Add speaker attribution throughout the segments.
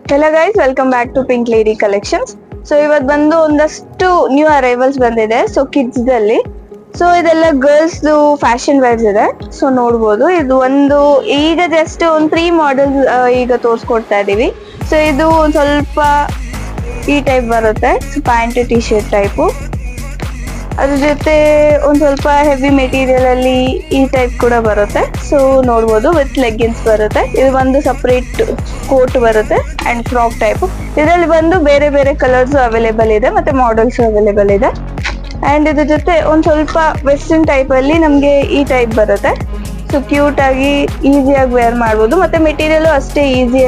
Speaker 1: Hello guys, welcome back to Pink Lady Collections. So ಇವತ್ತು ಬಂದು ಒಂದಷ್ಟು ನ್ಯೂ ಅರೈವಲ್ಸ್ ಬಂದಿದೆ. ಸೊ ಕಿಡ್ಸ್ ದಲ್ಲಿ ಸೊ ಇದೆಲ್ಲ ಗರ್ಲ್ಸ್ ಫ್ಯಾಷನ್ ವೇರ್ಸ್ ಇದೆ. ಸೊ ನೋಡ್ಬೋದು ಇದು ಒಂದು ಈಗ ಜಸ್ಟ್ ಒಂದು 3 ಮಾಡೆಲ್ಸ್ ಈಗ ತೋರಿಸ್ಕೊಡ್ತಾ ಇದೀವಿ. ಸೊ ಇದು ಒಂದ್ ಸ್ವಲ್ಪ ಈ ಟೈಪ್ ಬರುತ್ತೆ, ಪ್ಯಾಂಟ್ ಟಿ ಶರ್ಟ್ ಟೈಪು. ಅದ್ರ ಜೊತೆ ಒಂದ್ ಸ್ವಲ್ಪ ಹೆವಿ ಮೆಟೀರಿಯಲ್ ಅಲ್ಲಿ ಈ ಟೈಪ್ ಕೂಡ ಬರುತ್ತೆ. ಸೊ ನೋಡ್ಬೋದು ವಿತ್ ಲೆಗ್ಗಿನ್ಸ್ ಬರುತ್ತೆ. ಇದು ಒಂದು ಸಪರೇಟ್ ಕೋಟ್ ಬರುತ್ತೆ ಅಂಡ್ ಫ್ರಾಕ್ ಟೈಪ್. ಇದರಲ್ಲಿ ಬಂದು ಬೇರೆ ಬೇರೆ ಕಲರ್ಸ್ ಅವೈಲೇಬಲ್ ಇದೆ ಮತ್ತೆ ಮಾಡೆಲ್ಸ್ ಅವೈಲೇಬಲ್ ಇದೆ. ಅಂಡ್ ಇದ್ರ ಜೊತೆ ಒಂದ್ ಸ್ವಲ್ಪ ವೆಸ್ಟರ್ನ್ ಟೈಪ್ ಅಲ್ಲಿ ನಮ್ಗೆ ಈ ಟೈಪ್ ಬರುತ್ತೆ. ಸೊ ಕ್ಯೂಟ್ ಆಗಿ ಈಸಿಯಾಗಿ ವೇರ್ ಮಾಡ್ಬೋದು ಮತ್ತೆ ಮೆಟೀರಿಯಲ್ ಅಷ್ಟೇ ಈಸಿ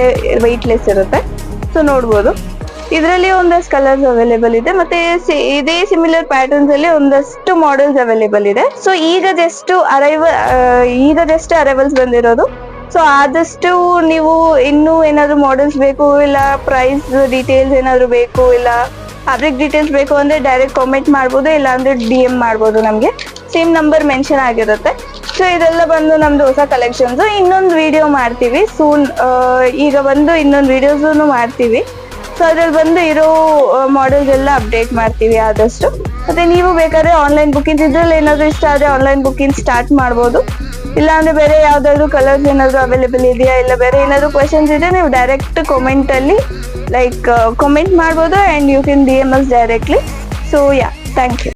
Speaker 1: ವೆಯ್ಟ್ಲೆಸ್ ಇರುತ್ತೆ. ಸೊ ನೋಡ್ಬೋದು ಇದರಲ್ಲಿ ಒಂದಷ್ಟು ಕಲರ್ಸ್ ಅವೈಲೇಬಲ್ ಇದೆ ಮತ್ತೆ ಇದೇ ಸಿಮಿಲರ್ ಪ್ಯಾಟರ್ನ್ಸ್ ಅಲ್ಲಿ ಒಂದಷ್ಟು ಮಾಡೆಲ್ಸ್ ಅವೈಲೇಬಲ್ ಇದೆ. ಸೊ ಈಗ ಜಸ್ಟ್ ಅರೈವಲ್ಸ್ ಬಂದಿರೋದು. ಸೊ ಆದಷ್ಟು ನೀವು ಇನ್ನೂ ಏನಾದ್ರು ಮಾಡೆಲ್ಸ್ ಬೇಕು, ಇಲ್ಲ ಪ್ರೈಸ್ ಡೀಟೇಲ್ಸ್ ಏನಾದ್ರು ಬೇಕು, ಇಲ್ಲ ಫ್ಯಾಬ್ರಿಕ್ ಡೀಟೇಲ್ಸ್ ಬೇಕು ಅಂದ್ರೆ ಡೈರೆಕ್ಟ್ ಕಾಮೆಂಟ್ ಮಾಡ್ಬೋದು, ಇಲ್ಲ ಅಂದ್ರೆ DM ಮಾಡ್ಬೋದು. ನಮ್ಗೆ ಸೇಮ್ ನಂಬರ್ ಮೆನ್ಷನ್ ಆಗಿರುತ್ತೆ. ಸೊ ಇದೆಲ್ಲ ಬಂದು ನಮ್ದು ಹೊಸ ಕಲೆಕ್ಷನ್ಸ್. ಇನ್ನೊಂದು ವಿಡಿಯೋ ಮಾಡ್ತೀವಿ ಸೂನ್. ಈಗ ಬಂದು ಇನ್ನೊಂದು ವಿಡಿಯೋಸ್ ಮಾಡ್ತೀವಿ. ಸೊ ಅದ್ರಲ್ಲಿ ಬಂದು ಇರೋ ಮಾಡೆಲ್ಸ್ ಎಲ್ಲ ಅಪ್ಡೇಟ್ ಮಾಡ್ತೀವಿ ಆದಷ್ಟು. ಮತ್ತೆ ನೀವು ಬೇಕಾದ್ರೆ ಆನ್ಲೈನ್ ಬುಕಿಂಗ್ ಇದ್ರಲ್ಲಿ ಏನಾದ್ರು ಇಷ್ಟ ಆದ್ರೆ ಆನ್ಲೈನ್ ಬುಕಿಂಗ್ ಸ್ಟಾರ್ಟ್ ಮಾಡ್ಬೋದು. ಇಲ್ಲ ಅಂದ್ರೆ ಬೇರೆ ಯಾವ್ದಾದ್ರು ಕಲರ್ಸ್ ಏನಾದ್ರು ಅವೈಲೇಬಲ್ ಇದೆಯಾ, ಇಲ್ಲ ಬೇರೆ ಏನಾದ್ರು ಕ್ವಶನ್ಸ್ ಇದೆ ನೀವು ಡೈರೆಕ್ಟ್ ಕಾಮೆಂಟ್ ಅಲ್ಲಿ ಕಮೆಂಟ್ ಮಾಡ್ಬೋದು and you can DM us directly. So thank you.